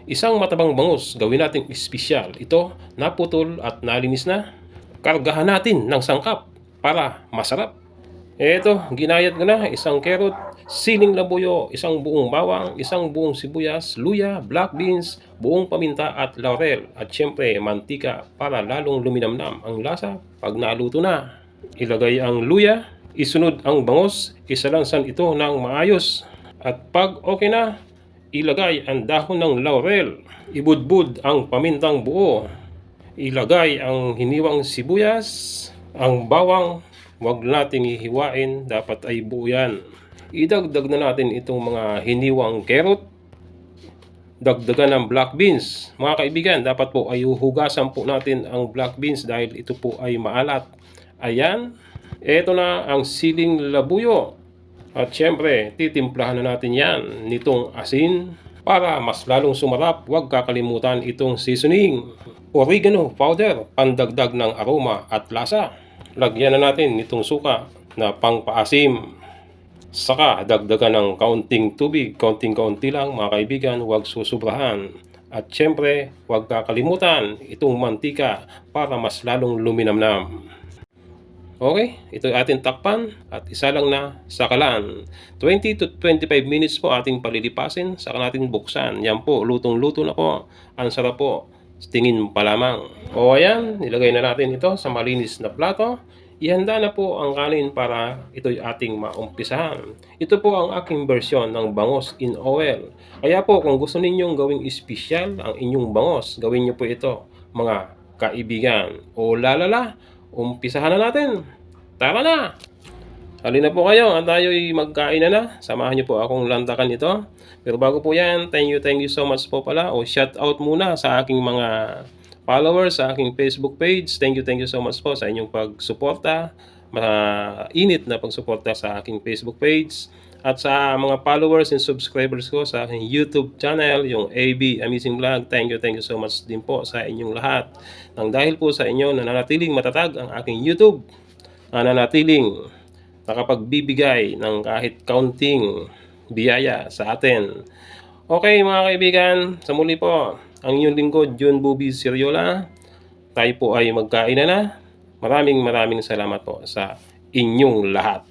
Isang matabang bangus, gawin nating espesyal. Ito, naputol at nalinis na. Kargahan natin ng sangkap para masarap. Ito, ginayat ko na isang carrot, siling labuyo, isang buong bawang, isang buong sibuyas, luya, black beans, buong paminta at laurel. At syempre, mantika para lalong luminamnam ang lasa pag naluto na. Ilagay ang luya, isunod ang bangus, isalansan ito ng maayos. At pag okay na, ilagay ang dahon ng laurel. Ibudbud ang pamintang buo. Ilagay ang hiniwang sibuyas, ang bawang, wag nating hihiwain, dapat ay buo yan. Idagdag na natin itong mga hiniwang carrot. Dagdagan ng black beans. Mga kaibigan, dapat po ay hugasan po natin ang black beans dahil ito po ay maalat. Ayan, eto na ang siling labuyo. At syempre, titimplahan na natin yan nitong asin para mas lalong sumarap. Huwag kakalimutan itong seasoning. Oregano powder, pandagdag ng aroma at lasa. Lagyan na natin nitong suka na pangpaasim. Saka dagdagan ng kaunting tubig, kaunting-kaunti lang mga kaibigan, huwag susubrahan. At syempre, huwag kakalimutan itong mantika para mas lalong luminamnam. Okay, ito ating takpan at isa lang na sakalan. 20 to 25 minutes po ating palilipasin, saka natin buksan. Yan po, lutong-luto na po. Ang sarap po. Tingin pa lamang. O ayan, nilagay na natin ito sa malinis na plato. Ihanda na po ang kanin para ito'y ating maumpisahan. Ito po ang aking bersyon ng bangus in oil. Kaya po kung gusto ninyong gawing espesyal ang inyong bangus, gawin niyo po ito mga kaibigan. O lalala, umpisahan na natin. Tara na! Halina po kayo at tayo'y magkain na. Samahan niyo po akong lantakan ito. Pero bago po yan, thank you so much po pala. O shout out muna sa aking mga followers sa aking Facebook page. Thank you so much po sa inyong pagsuporta. Mainit na pagsuporta sa aking Facebook page. At sa mga followers and subscribers ko sa aking YouTube channel, yung AB Amazing Vlog, thank you so much din po sa inyong lahat. Nang dahil po sa inyo, nananatiling matatag ang aking YouTube. Nananatiling nakapagbibigay ng kahit kaunting biyaya sa atin. Okay mga kaibigan, sa muli po, ang inyong lingkod, John Bobby Seriola. Tayo po ay magkain na. Maraming salamat po sa inyong lahat.